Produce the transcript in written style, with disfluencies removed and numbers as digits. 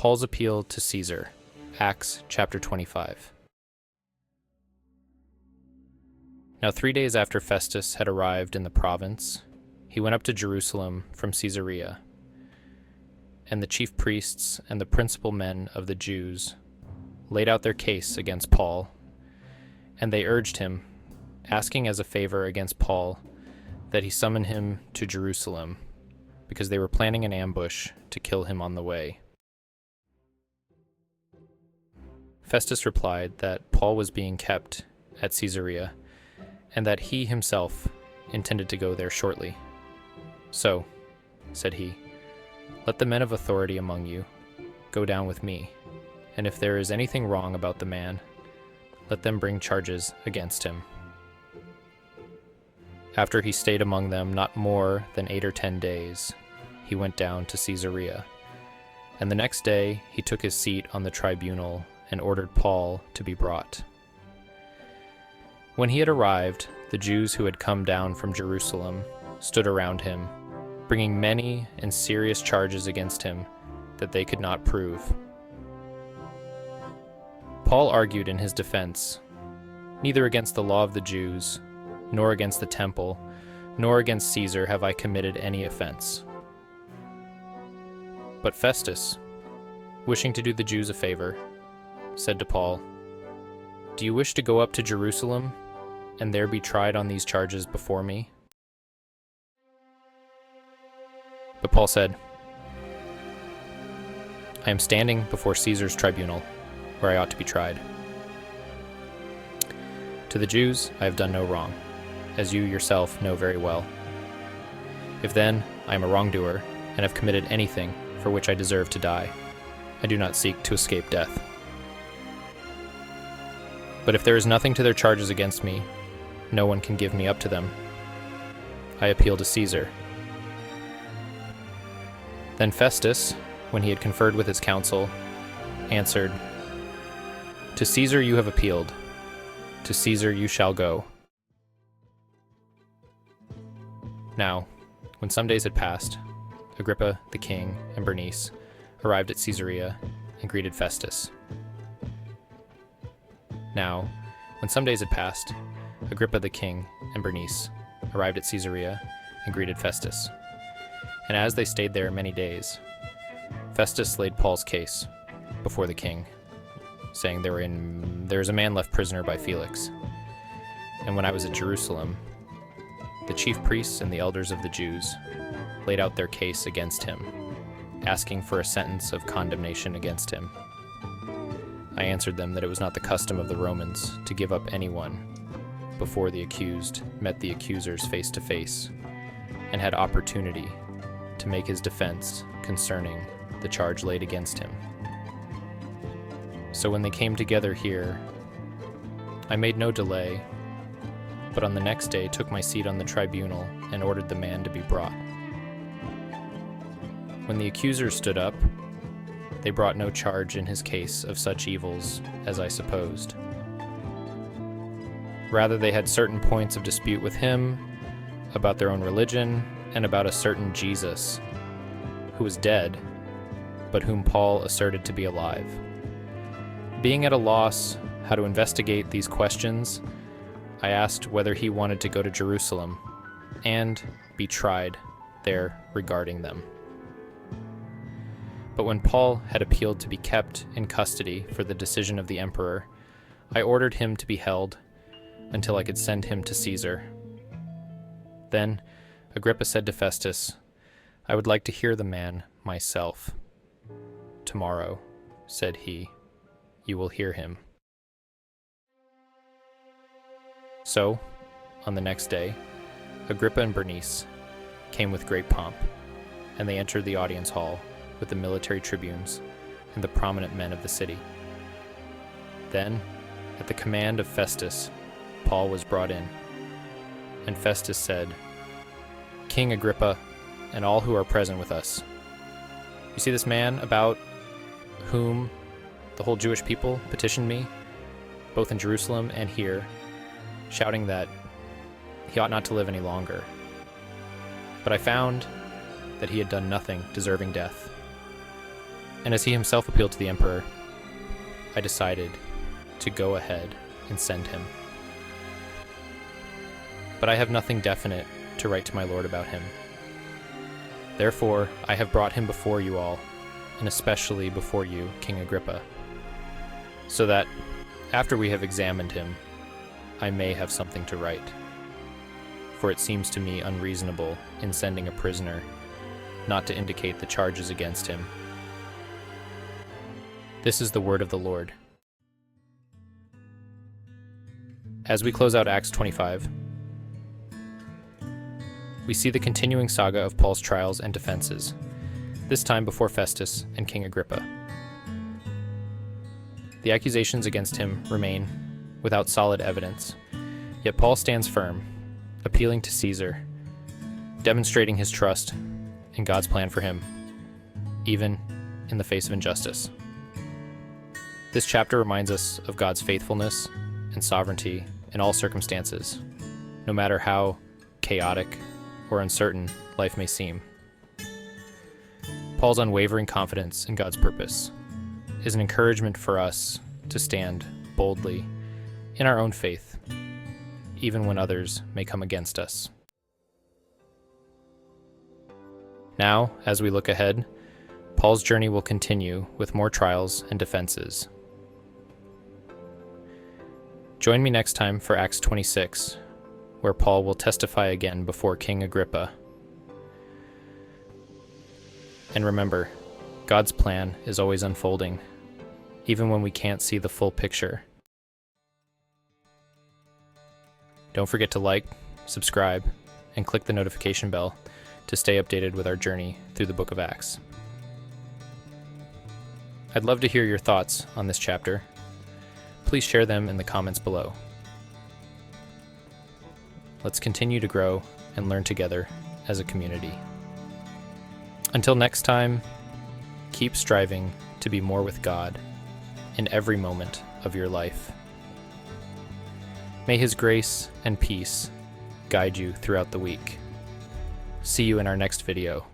Paul's appeal to Caesar, Acts chapter 25. Now 3 days after Festus had arrived in the province, he went up to Jerusalem from Caesarea. And the chief priests and the principal men of the Jews laid out their case against Paul, and they urged him, asking as a favor against Paul that he summon him to Jerusalem, because they were planning an ambush to kill him on the way. Festus replied that Paul was being kept at Caesarea, and that he himself intended to go there shortly. So, said he, let the men of authority among you go down with me, and if there is anything wrong about the man, let them bring charges against him. After he stayed among them not more than 8 or 10 days, he went down to Caesarea, and the next day he took his seat on the tribunal and ordered Paul to be brought. When he had arrived, the Jews who had come down from Jerusalem stood around him, bringing many and serious charges against him that they could not prove. Paul argued in his defense, neither against the law of the Jews, nor against the temple, nor against Caesar have I committed any offense. But Festus, wishing to do the Jews a favor, said to Paul, do you wish to go up to Jerusalem and there be tried on these charges before me? But Paul said, I am standing before Caesar's tribunal, where I ought to be tried. To the Jews I have done no wrong, as you yourself know very well. If then I am a wrongdoer and have committed anything for which I deserve to die, I do not seek to escape death. But if there is nothing to their charges against me, no one can give me up to them. I appeal to Caesar. Then Festus, when he had conferred with his council, answered, to Caesar you have appealed, to Caesar you shall go. Now, when some days had passed, Agrippa the king and Bernice arrived at Caesarea and greeted Festus. Now, when some days had passed, Agrippa the king and Bernice arrived at Caesarea and greeted Festus. And as they stayed there many days, Festus laid Paul's case before the king, saying there is a man left prisoner by Felix. And when I was at Jerusalem, the chief priests and the elders of the Jews laid out their case against him, asking for a sentence of condemnation against him. I answered them that it was not the custom of the Romans to give up anyone before the accused met the accusers face to face and had opportunity to make his defense concerning the charge laid against him. So when they came together here, I made no delay, but on the next day took my seat on the tribunal and ordered the man to be brought. When the accusers stood up, they brought no charge in his case of such evils as I supposed. Rather, they had certain points of dispute with him about their own religion and about a certain Jesus, who was dead, but whom Paul asserted to be alive. Being at a loss how to investigate these questions, I asked whether he wanted to go to Jerusalem and be tried there regarding them. But when Paul had appealed to be kept in custody for the decision of the emperor, I ordered him to be held until I could send him to Caesar. Then Agrippa said to Festus, I would like to hear the man myself. Tomorrow, said he, you will hear him. So, on the next day, Agrippa and Bernice came with great pomp, and they entered the audience hall with the military tribunes and the prominent men of the city. Then, at the command of Festus, Paul was brought in, and Festus said, King Agrippa, and all who are present with us, you see this man about whom the whole Jewish people petitioned me, both in Jerusalem and here, shouting that he ought not to live any longer. But I found that he had done nothing deserving death. And as he himself appealed to the emperor, I decided to go ahead and send him. But I have nothing definite to write to my lord about him. Therefore, I have brought him before you all, and especially before you, King Agrippa, so that, after we have examined him, I may have something to write. For it seems to me unreasonable in sending a prisoner not to indicate the charges against him. This is the word of the Lord. As we close out Acts 25, we see the continuing saga of Paul's trials and defenses, this time before Festus and King Agrippa. The accusations against him remain without solid evidence, yet Paul stands firm, appealing to Caesar, demonstrating his trust in God's plan for him, even in the face of injustice. This chapter reminds us of God's faithfulness and sovereignty in all circumstances, no matter how chaotic or uncertain life may seem. Paul's unwavering confidence in God's purpose is an encouragement for us to stand boldly in our own faith, even when others may come against us. Now, as we look ahead, Paul's journey will continue with more trials and defenses. Join me next time for Acts 26, where Paul will testify again before King Agrippa. And remember, God's plan is always unfolding, even when we can't see the full picture. Don't forget to like, subscribe, and click the notification bell to stay updated with our journey through the book of Acts. I'd love to hear your thoughts on this chapter. Please share them in the comments below. Let's continue to grow and learn together as a community. Until next time, keep striving to be more with God in every moment of your life. May His grace and peace guide you throughout the week. See you in our next video.